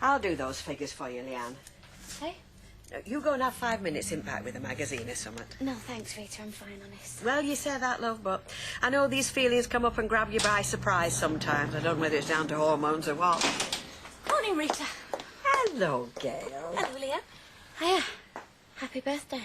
I'll do those figures for you, Leanne. Hey? You go and have 5 minutes in back with a magazine or something. No, thanks, Rita. I'm fine, honest. Well, you say that, love, but I know these feelings come up and grab you by surprise sometimes. I don't know whether it's down to hormones or what. Morning, Rita. Hello, Gail. Hello, Leah. Hiya. Happy birthday.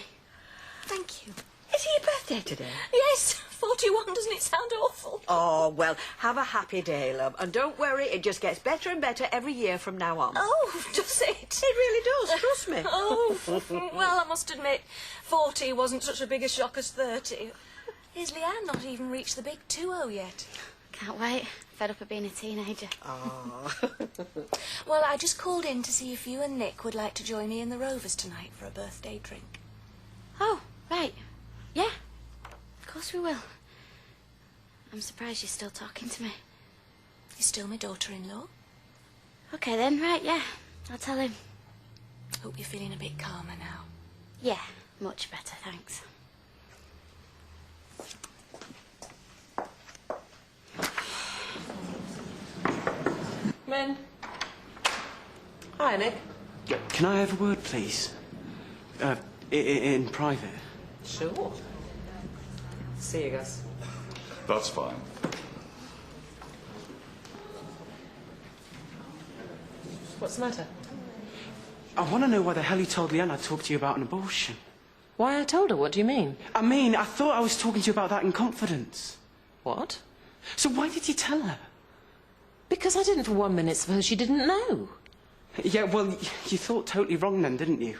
Thank you. Is it your birthday today? Yes, 41. Doesn't it sound awful? Oh, well, have a happy day, love. And don't worry, it just gets better and better every year from now on. Oh, does it? It really does, trust me. Oh, well, I must admit, 40 wasn't such a big a shock as 30. Is Leanne not even reached the big 2-0 yet? Can't wait. Fed up of being a teenager. Oh. Well, I just called in to see if you and Nick would like to join me in the Rovers tonight for a birthday drink. Oh, right. Yeah, of course we will. I'm surprised you're still talking to me. You're still my daughter-in-law. OK then, right, yeah. I'll tell him. Hope you're feeling a bit calmer now. Yeah, much better, thanks. Come in. Hi, Nick. Can I have a word, please? In private. Sure. See you guys. That's fine. What's the matter? I want to know why the hell you told Leanne I'd talk to you about an abortion. Why I told her? What do you mean? I mean, I thought I was talking to you about that in confidence. What? So why did you tell her? Because I didn't for 1 minute suppose she didn't know. Yeah, well, you thought totally wrong then, didn't you?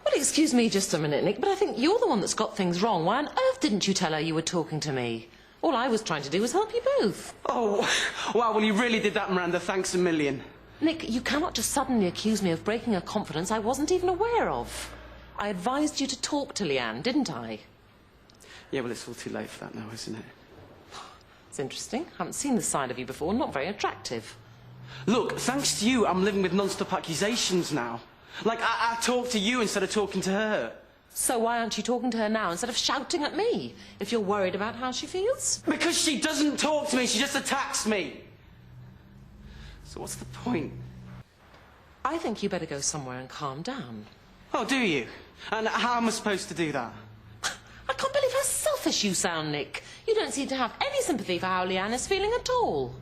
Well, excuse me just a minute, Nick, but I think you're the one that's got things wrong. Why on earth didn't you tell her you were talking to me? All I was trying to do was help you both. Oh, wow, well, you really did that, Miranda. Thanks a million. Nick, you cannot just suddenly accuse me of breaking a confidence I wasn't even aware of. I advised you to talk to Leanne, didn't I? Yeah, well, it's all too late for that now, isn't it? It's interesting. I haven't seen this side of you before. Not very attractive. Look, thanks to you, I'm living with non-stop accusations now. Like, I talk to you instead of talking to her. So why aren't you talking to her now instead of shouting at me, if you're worried about how she feels? Because she doesn't talk to me, she just attacks me. So what's the point? I think you better go somewhere and calm down. Oh, do you? And how am I supposed to do that? I can't believe how selfish you sound, Nick. You don't seem to have any sympathy for how Leanne is feeling at all.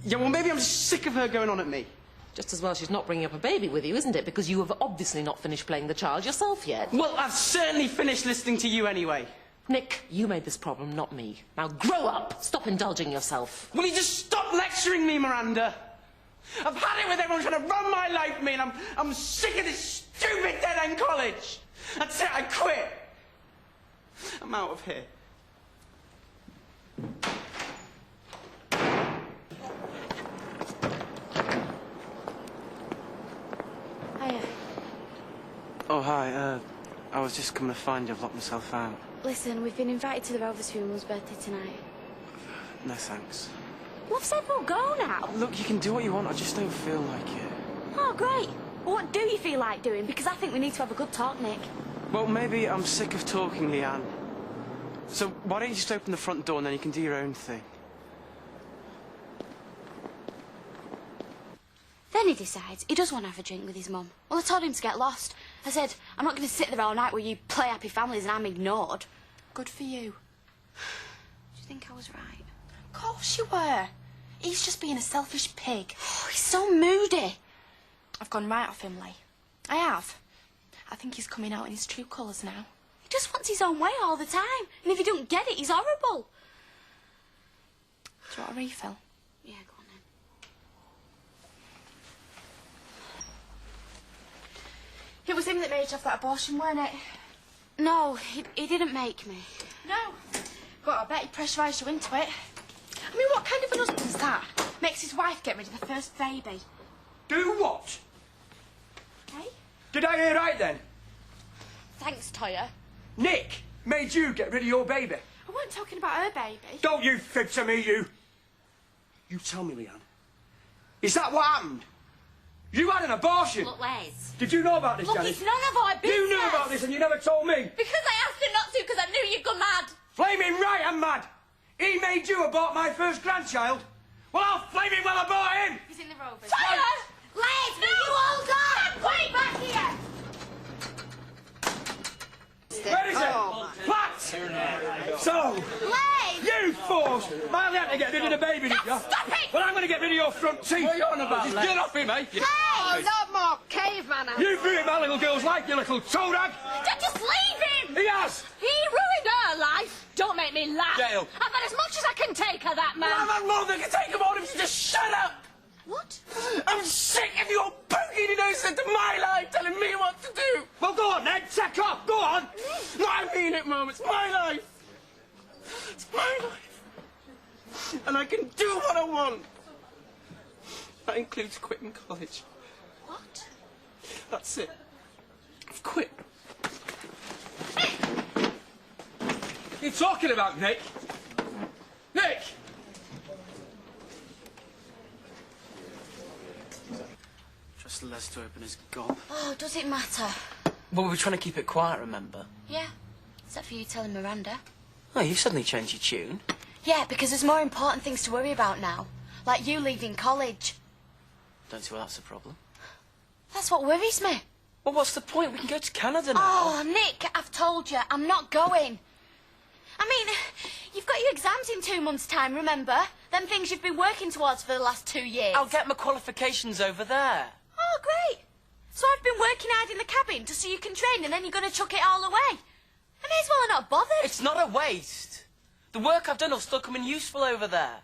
Yeah, well, maybe I'm just sick of her going on at me. Just as well she's not bringing up a baby with you, isn't it? Because you have obviously not finished playing the child yourself yet. Well, I've certainly finished listening to you anyway. Nick, you made this problem, not me. Now grow up! Stop indulging yourself. Will you just stop lecturing me, Miranda? I've had it with everyone trying to run my life with me, and I'm sick of this stupid dead-end college. That's it, I quit. I'm out of here. Hiya. Oh, hi. I was just coming to find you. I've locked myself out. Listen, we've been invited to the Rovers for your mum's birthday tonight. No, thanks. Well, I've said we'll go now. Look, you can do what you want. I just don't feel like it. Oh, great. Well, what do you feel like doing? Because I think we need to have a good talk, Nick. Well, maybe I'm sick of talking, Leanne. So why don't you just open the front door and then you can do your own thing? Then he decides he does want to have a drink with his mum. Well, I told him to get lost. I said, I'm not going to sit there all night where you play happy families and I'm ignored. Good for you. Do you think I was right? Of course you were. He's just being a selfish pig. Oh, he's so moody. I've gone right off him, Lee. I have. I think he's coming out in his true colours now. He just wants his own way all the time. And if you don't get it, he's horrible. Do you want a refill? Yeah, go on then. It was him that made you have that abortion, weren't it? No, he didn't make me. No. But I bet he pressurised you into it. I mean, what kind of an husband's that? Makes his wife get rid of the first baby. Do what? Hey? Did I hear right then? Thanks, Toya. Nick made you get rid of your baby. I weren't talking about her baby. Don't you fib to me, you. You tell me, Leanne. Is that what happened? You had an abortion. Look, Les. Did you know about this, Look, Janice? it's none of our business. You knew about this and you never told me. Because I asked him not to, because I knew you'd go mad. Flaming right, I'm mad. He made you abort my first grandchild. Well, I'll flaming well abort him. He's in the Rovers. Toya! girls. Marley had to get rid of the baby, did you? Stop it! Well, I'm going to get rid of your front teeth. What are you on about, Just Les? get off him, eh? Oh, not more caveman. You threw it, my little girl's like, you little toe rag. Just leave him! He has. He ruined her life. Don't make me laugh. Gail. I've had as much as I can take of that man. I've had more than I can take about him, so just shut up! What? I'm sick of your poking nose into my life telling me what to do! Well, go on, Ned. Check off. Go on. No, I mean it, Mum. It's my life. It's my life. And I can do what I want. That includes quitting college. What? That's it. I've quit. What are you talking about, Nick? Nick! Trust Les to open his gob. Oh, does it matter? Well, we were trying to keep it quiet, remember? Yeah. Except for you telling Miranda. Oh, you've suddenly changed your tune. Yeah, because there's more important things to worry about now. Like you leaving college. Don't see why that's a problem. That's what worries me. Well, what's the point? We can go to Canada now. Oh, Nick, I've told you, I'm not going. I mean, you've got your exams in 2 months' time, remember? Them things you've been working towards for the last 2 years. I'll get my qualifications over there. Oh, great. So I've been working hard in the cabin just so you can train and then you're going to chuck it all away. I may as well have not bothered. It's not a waste. The work I've done will still come in useful over there.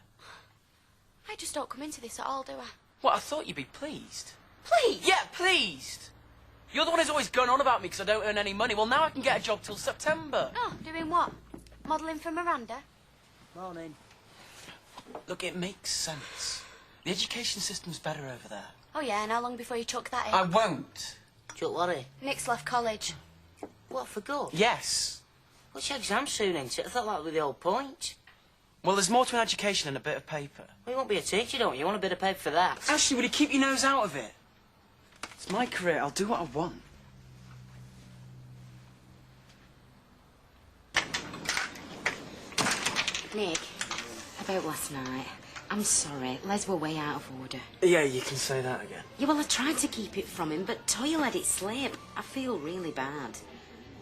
I just don't come into this at all, do I? What, I thought you'd be pleased. Please. Yeah, pleased. You're the one who's always going on about me because I don't earn any money. Well, now I can get a job till September. Oh, doing what? Modelling for Miranda? Morning. Look, it makes sense. The education system's better over there. Oh, yeah, and how long before you chuck that in? I won't. Chuck Lorry. Nick's left college. What, for good? Yes. What's your exam soon, ain't it? I thought that was the whole point. Well, there's more to an education than a bit of paper. Well, you won't be a teacher, don't you? You want a bit of paper for that. Ashley, would you keep your nose out of it? It's my career. I'll do what I want. Nick, about last night. I'm sorry, Les were way out of order. Yeah, you can say that again. Yeah, well, I tried to keep it from him, but Toya let it slip. I feel really bad.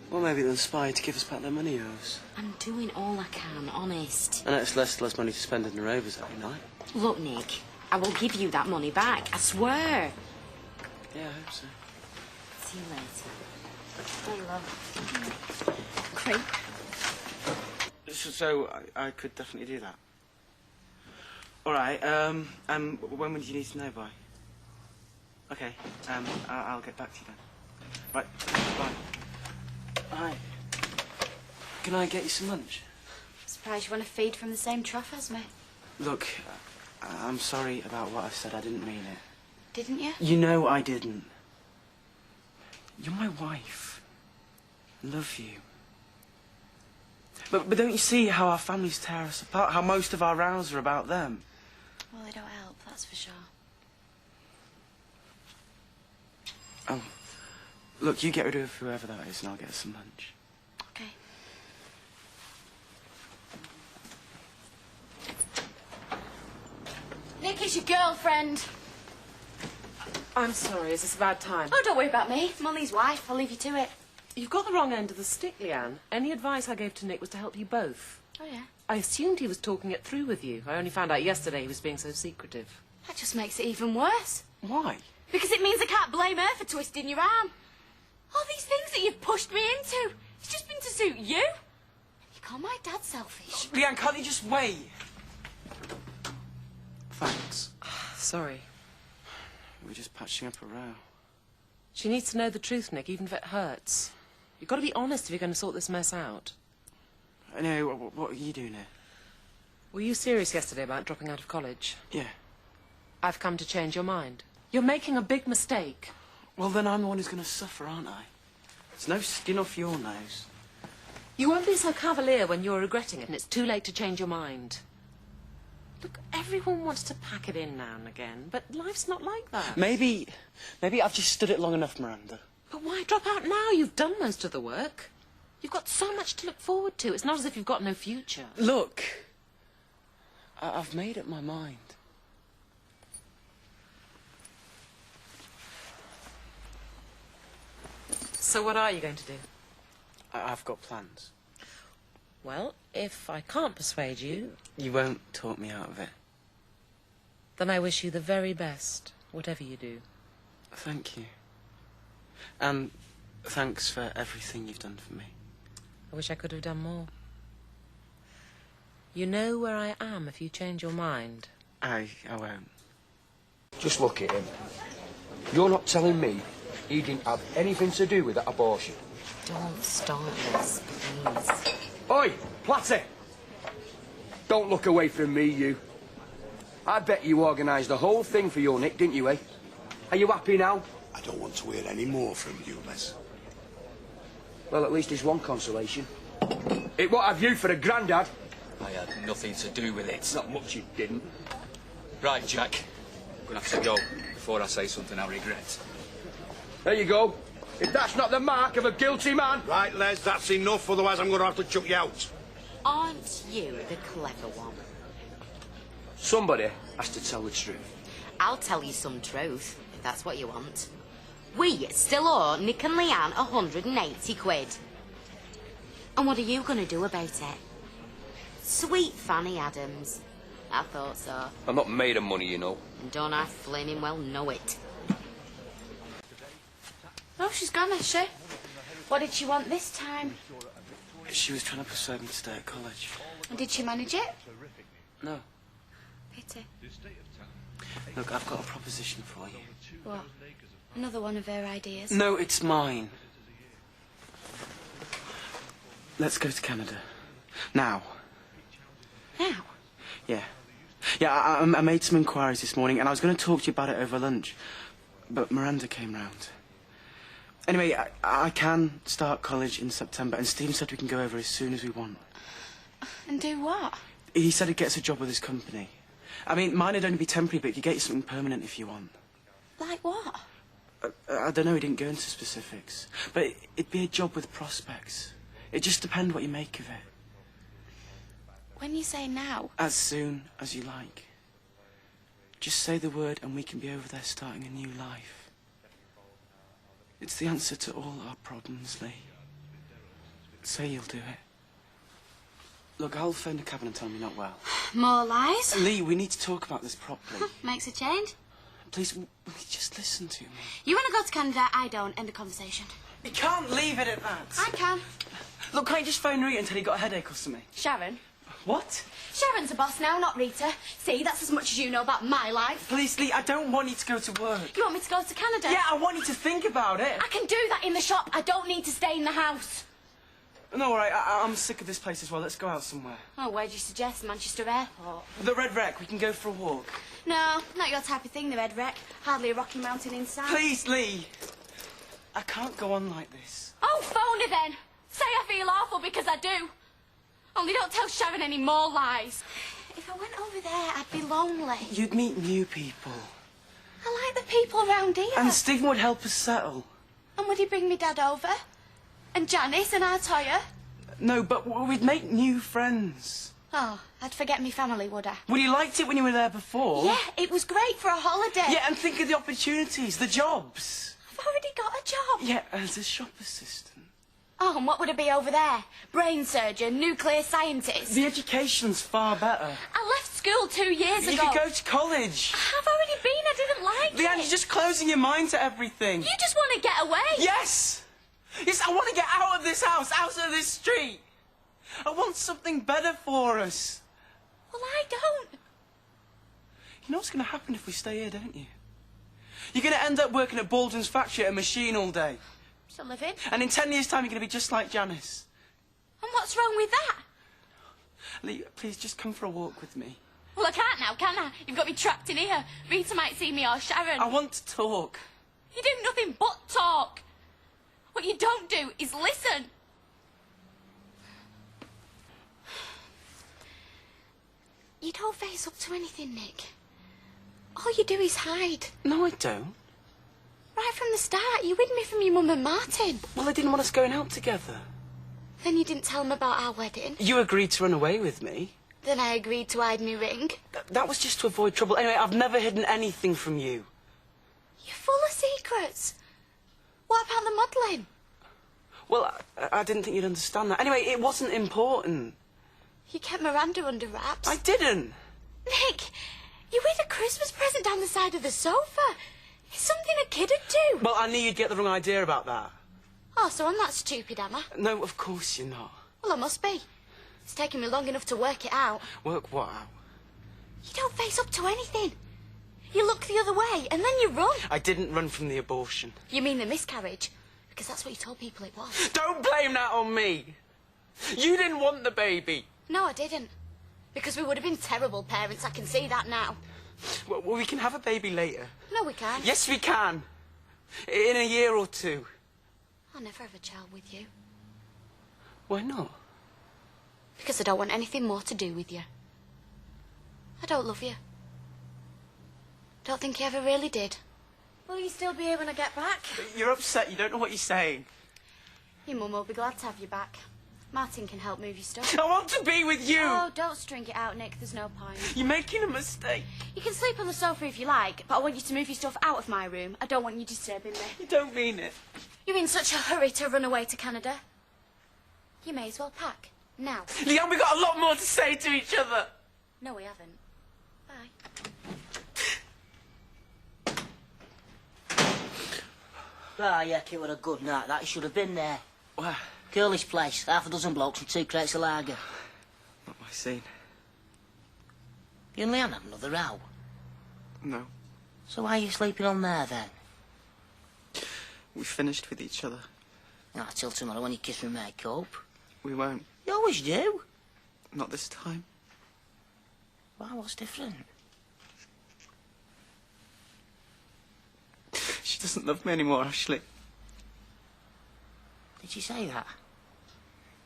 Well, maybe they'll inspire to give us back their money he owes. I'm doing all I can, honest. And it's less money to spend in the Rovers every night. Look, Nick, I will give you that money back, I swear. Yeah, I hope so. See you later. Oh, love. Creep. So I could definitely do that. All right. When would you need to know by? Okay. I'll get back to you then. Right. Bye. Hi. Can I get you some lunch? Surprised you want to feed from the same trough as me. Look, I'm sorry about what I said. I didn't mean it. Didn't you? You know I didn't. You're my wife. I love you. But don't you see how our families tear us apart? How most of our rows are about them? Well, they don't help, that's for sure. Oh, look, you get rid of whoever that is and I'll get us some lunch. Okay. Nick is your girlfriend. I'm sorry, is this a bad time? Oh, don't worry about me. Molly's wife. I'll leave you to it. You've got the wrong end of the stick, Leanne. Any advice I gave to Nick was to help you both. Oh, yeah? I assumed he was talking it through with you. I only found out yesterday he was being so secretive. That just makes it even worse. Why? Because it means I can't blame her for twisting your arm. All these things that you've pushed me into, it's just been to suit you. You call my dad selfish. Leanne, can't you just wait? Thanks. Sorry. We're just patching up a row. She needs to know the truth, Nick, even if it hurts. You've got to be honest if you're going to sort this mess out. Anyway, what are you doing here? Were you serious yesterday about dropping out of college? Yeah. I've come to change your mind. You're making a big mistake. Well, then I'm the one who's going to suffer, aren't I? There's no skin off your nose. You won't be so cavalier when you're regretting it and it's too late to change your mind. Look, everyone wants to pack it in now and again, but life's not like that. Maybe I've just stood it long enough, Miranda. But why drop out now? You've done most of the work. You've got so much to look forward to. It's not as if you've got no future. Look, I've made up my mind. So what are you going to do? I've got plans. Well, if I can't persuade you, You won't talk me out of it. then I wish you the very best, whatever you do. Thank you. And thanks for everything you've done for me. I wish I could have done more. You know where I am if you change your mind. I won't. Just look at him. You're not telling me he didn't have anything to do with that abortion? Don't start this, please. Oi, Platty! Don't look away from me, you. I bet you organised the whole thing for your Nick, didn't you, eh? Are you happy now? I don't want to hear any more from you, Les. Well, at least there's one consolation. It won't have you for a grandad. I had nothing to do with it. Not much you didn't. Right, Jack. I'm gonna have to go before I say something I regret. There you go. If that's not the mark of a guilty man... Right, Les, that's enough, otherwise I'm going to have to chuck you out. Aren't you the clever one? Somebody has to tell the truth. I'll tell you some truth, if that's what you want. We still owe Nick and Leanne 180 quid. And what are you going to do about it? Sweet Fanny Adams. I thought so. I'm not made of money, you know. And don't I flaming well know it. Oh, she's gone, is she? What did she want this time? She was trying to persuade me to stay at college. And did she manage it? No. Pity. Look, I've got a proposition for you. What? Another one of her ideas? No, it's mine. Let's go to Canada. Now. Now? Yeah. Yeah, I made some inquiries this morning, and I was going to talk to you about it over lunch. But Miranda came round. Anyway, I can start college in September, and Steve said we can go over as soon as we want. And do what? He said he gets a job with his company. I mean, mine would only be temporary, but he could get you something permanent if you want. Like what? I don't know, he didn't go into specifics. But it'd be a job with prospects. It just depends what you make of it. When you say now? As soon as you like. Just say the word and we can be over there starting a new life. It's the answer to all our problems, Lee. Say you'll do it. Look, I'll phone the cabin and tell them you're not well. More lies? Lee, we need to talk about this properly. Makes a change. Please, will you just listen to me? You want to go to Canada, I don't. End of conversation. You can't leave it at that. I can. Look, can't you just phone Rita until he got a headache or something? Sharon? What? Sharon's a boss now, not Rita. See, that's as much as you know about my life. Please, Lee, I don't want you to go to work. You want me to go to Canada? Yeah, I want you to think about it. I can do that in the shop. I don't need to stay in the house. No, all right, I'm sick of this place as well. Let's go out somewhere. Oh, where'd you suggest? Manchester Airport? The Red Wreck. We can go for a walk. No, not your type of thing, the Red Wreck. Hardly a Rocky Mountain inside. Please, Lee. I can't go on like this. Oh, phone her then. Say I feel awful because I do. Only don't tell Sharon any more lies. If I went over there, I'd be lonely. You'd meet new people. I like the people around here. And Stephen would help us settle. And would he bring me Dad over? And Janice and our Toya? No, but we'd make new friends. Oh, I'd forget me family, would I? Well, you liked it when you were there before. Yeah, it was great for a holiday. Yeah, and think of the opportunities, the jobs. I've already got a job. Yeah, as a shop assistant. Oh, and what would it be over there? Brain surgeon, nuclear scientist? The education's far better. I left school 2 years ago. You could go to college. I've already been. I didn't like it. Leanne, you're just closing your mind to everything. You just want to get away. Yes! Yes, I want to get out of this house, out of this street. I want something better for us. Well, I don't. You know what's going to happen if we stay here, don't you? You're going to end up working at Baldwin's factory at a machine all day. It's a living. And in 10 years' time, you're going to be just like Janice. And what's wrong with that? Lee, please, just come for a walk with me. Well, I can't now, can I? You've got me trapped in here. Rita might see me or Sharon. I want to talk. You do nothing but talk. What you don't do is listen. You don't face up to anything, Nick. All you do is hide. No, I don't. Right from the start, you hid me from your mum and Martin. Well, I didn't want us going out together. Then you didn't tell them about our wedding. You agreed to run away with me. Then I agreed to hide me ring. That was just to avoid trouble. Anyway, I've never hidden anything from you. You're full of secrets. What about the modelling? Well, I didn't think you'd understand that. Anyway, it wasn't important. You kept Miranda under wraps. I didn't. Nick, you hid a Christmas present down the side of the sofa. It's something a kid would do. Well, I knew you'd get the wrong idea about that. Oh, so I'm that stupid, am I? No, of course you're not. Well, I must be. It's taken me long enough to work it out. Work what out? You don't face up to anything. You look the other way, and then you run. I didn't run from the abortion. You mean the miscarriage? Because that's what you told people it was. Don't blame that on me. You didn't want the baby. No, I didn't. Because we would have been terrible parents, I can see that now. Well, we can have a baby later. No, we can't. Yes, we can. In a year or two. I'll never have a child with you. Why not? Because I don't want anything more to do with you. I don't love you. Don't think you ever really did. Will you still be here when I get back? You're upset. You don't know what you're saying. Your mum will be glad to have you back. Martin can help move your stuff. I want to be with you. Oh, don't string it out, Nick. There's no point. You're making a mistake. You can sleep on the sofa if you like, but I want you to move your stuff out of my room. I don't want you disturbing me. You don't mean it. You're in such a hurry to run away to Canada. You may as well pack. Now. Leanne, we've got a lot more to say to each other. No, we haven't. Bye. Ah, yeah, it was a good night. That you should have been there. Where? Curly's place. Half a dozen blokes and 2 crates of lager. Not my scene. You and Leanne had another row. No. So why are you sleeping on there, then? We finished with each other. Not till tomorrow when you kiss and make up. We won't. You always do. Not this time. Why, what's different? She doesn't love me anymore, Ashley. Did she say that?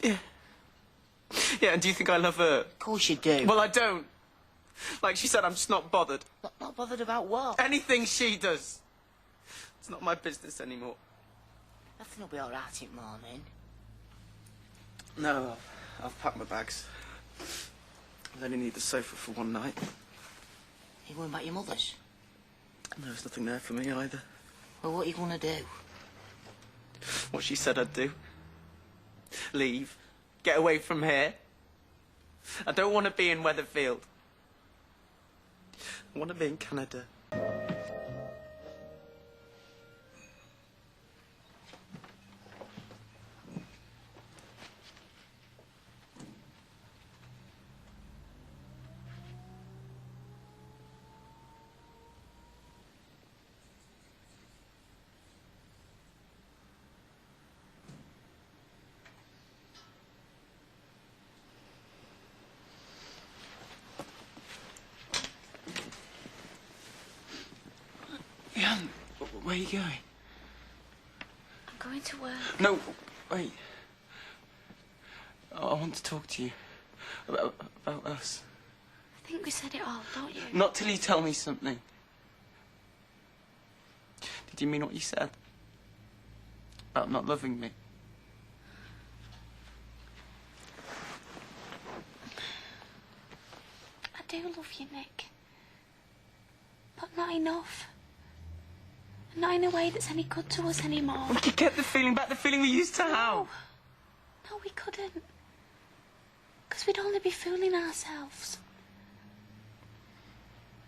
Yeah. Yeah, and do you think I love her? Of course you do. Well, I don't. Like she said, I'm just not bothered. Not bothered about what? Anything she does. It's not my business anymore. Everything will be all right in the morning. No, I've packed my bags. I only need the sofa for one night. You going back to your mother's? There's nothing there for me either. Well, what are you going to do? What she said I'd do. Leave. Get away from here. I don't want to be in Weatherfield. I want to be in Canada. Leanne, where are you going? I'm going to work. No, wait. I want to talk to you about us. I think we said it all, don't you? Not till you tell me something. Did you mean what you said? About not loving me? I do love you, Nick. But not enough. Not in a way that's any good to us anymore. We could get the feeling back, the feeling we used to have. No, we couldn't. Because we'd only be fooling ourselves.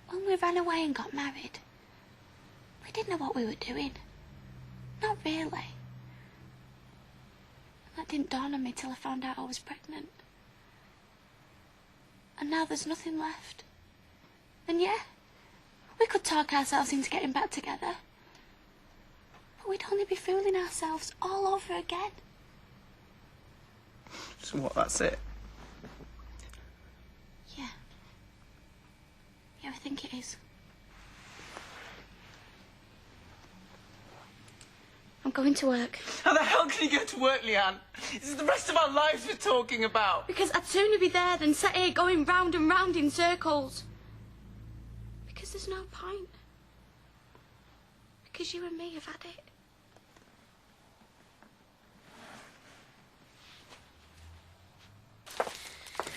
When we ran away and got married, we didn't know what we were doing. Not really. That didn't dawn on me till I found out I was pregnant. And now there's nothing left. And yeah, we could talk ourselves into getting back together. But we'd only be fooling ourselves all over again. So what, that's it? Yeah. Yeah, I think it is. I'm going to work. How the hell can you go to work, Leanne? This is the rest of our lives we're talking about. Because I'd sooner be there than sat here going round and round in circles. Because there's no point. Because you and me have had it.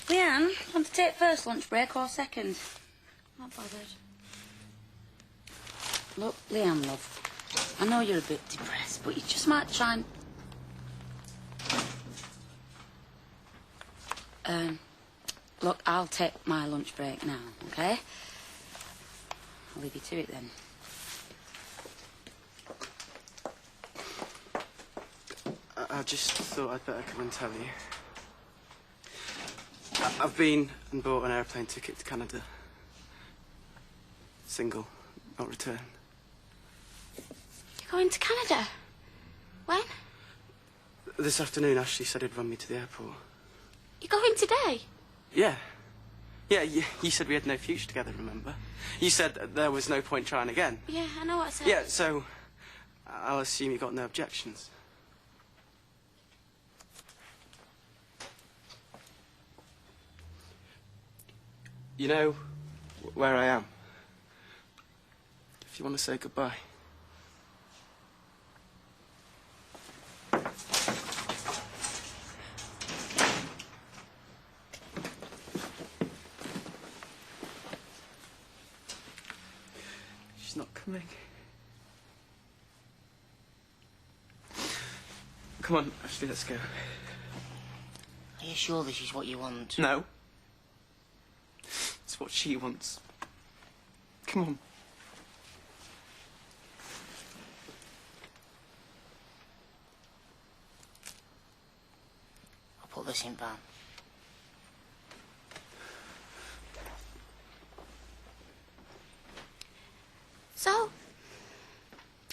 Leanne, want to take first lunch break or second? Not bothered. Look, Leanne, love, I know you're a bit depressed, but you just might try and... Look, I'll take my lunch break now, OK? I'll leave you to it then. I just thought I'd better come and tell you. I've been and bought an airplane ticket to Canada. Single, not return. You're going to Canada? When? This afternoon, Ashley said he'd run me to the airport. You're going today? Yeah. Yeah, you said we had no future together, remember? You said that there was no point trying again. Yeah, I know what I said. Yeah, so I'll assume you got no objections. You know where I am. If you want to say goodbye. She's not coming. Come on, Ashley, let's go. Are you sure this is what you want? No. It's what she wants. Come on. I'll put this in van. So,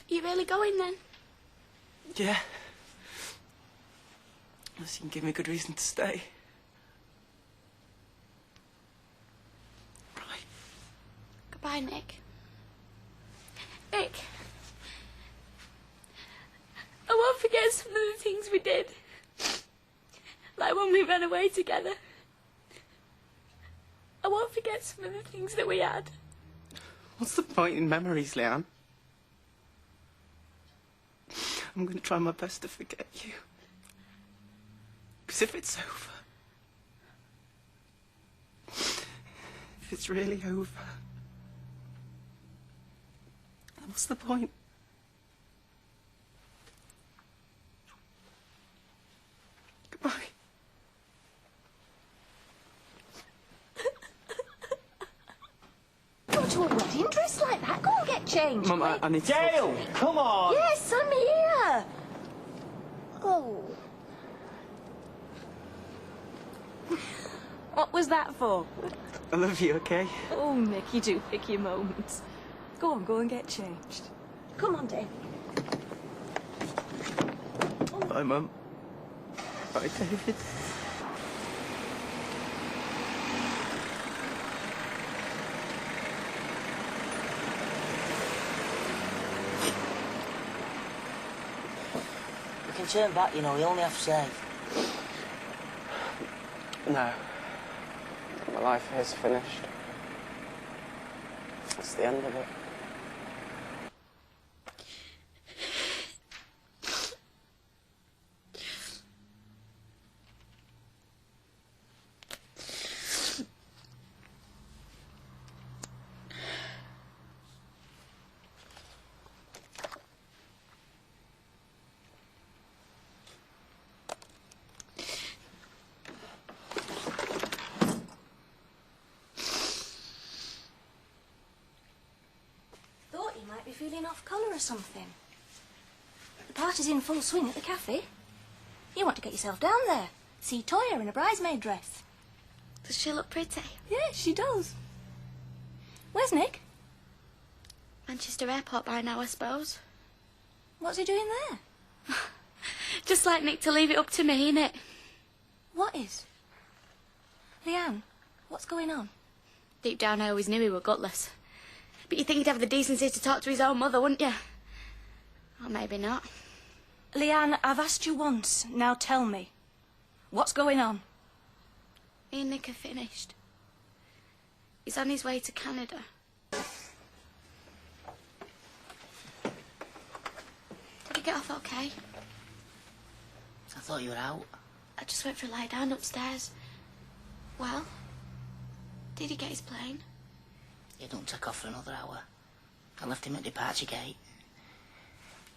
you really going then? Yeah. Unless you can give me a good reason to stay. Goodbye, Nick. Nick. I won't forget some of the things we did. Like when we ran away together. I won't forget some of the things that we had. What's the point in memories, Leanne? I'm going to try my best to forget you. Because if it's over... If it's really over... then what's the point? Goodbye. Go to a wedding dress like that. Go and get changed. Mum, I need to... Gail, come on! Yes, I'm here. Oh. What was that for? I love you, okay? Oh, Nick, you do pick your moments. Go on, go and get changed. Come on, Dave. Bye, Mum. Bye, David. We can turn back, you know, we only have to save. No. My life here's finished. It's the end of it. Feeling off colour or something. The party's in full swing at the cafe. You want to get yourself down there. See Toya in a bridesmaid dress. Does she look pretty? Yeah, she does. Where's Nick? Manchester Airport by now, I suppose. What's he doing there? Just like Nick to leave it up to me, innit? What is? Leanne, what's going on? Deep down, I always knew he were gutless. But you'd think he'd have the decency to talk to his own mother, wouldn't you? Or maybe not. Leanne, I've asked you once. Now tell me. What's going on? Me and Nick are finished. He's on his way to Canada. Did he get off okay? I thought you were out. I just went for a lie down upstairs. Well, did he get his plane? He don't take off for another hour. I left him at departure gate.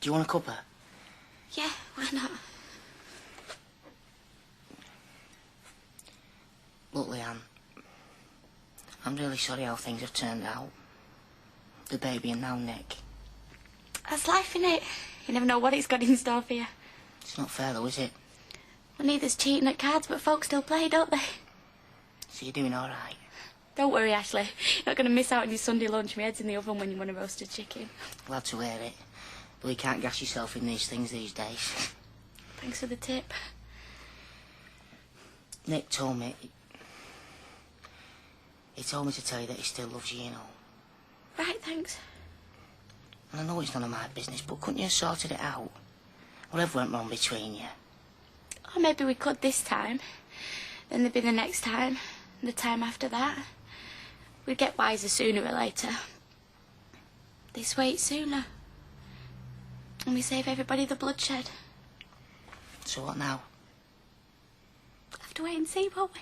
Do you want a cuppa? Yeah, why not? Look, Leanne, I'm really sorry how things have turned out. The baby and now Nick. That's life, innit? You never know what it's got in store for you. It's not fair though, is it? Well, neither's cheating at cards, but folks still play, don't they? So you're doing all right? Don't worry, Ashley. You're not going to miss out on your Sunday lunch. My head's in the oven when you want a roasted chicken. Glad to hear it. But you can't gas yourself in these things these days. Thanks for the tip. Nick told me... He told me to tell you that he still loves you, you know. Right, thanks. And I know it's none of my business, but couldn't you have sorted it out? Whatever went wrong between you. Or maybe we could this time. Then there'd be the next time. And the time after that. We'd get wiser sooner or later. This way it's sooner. And we save everybody the bloodshed. So what now? Have to wait and see, won't we?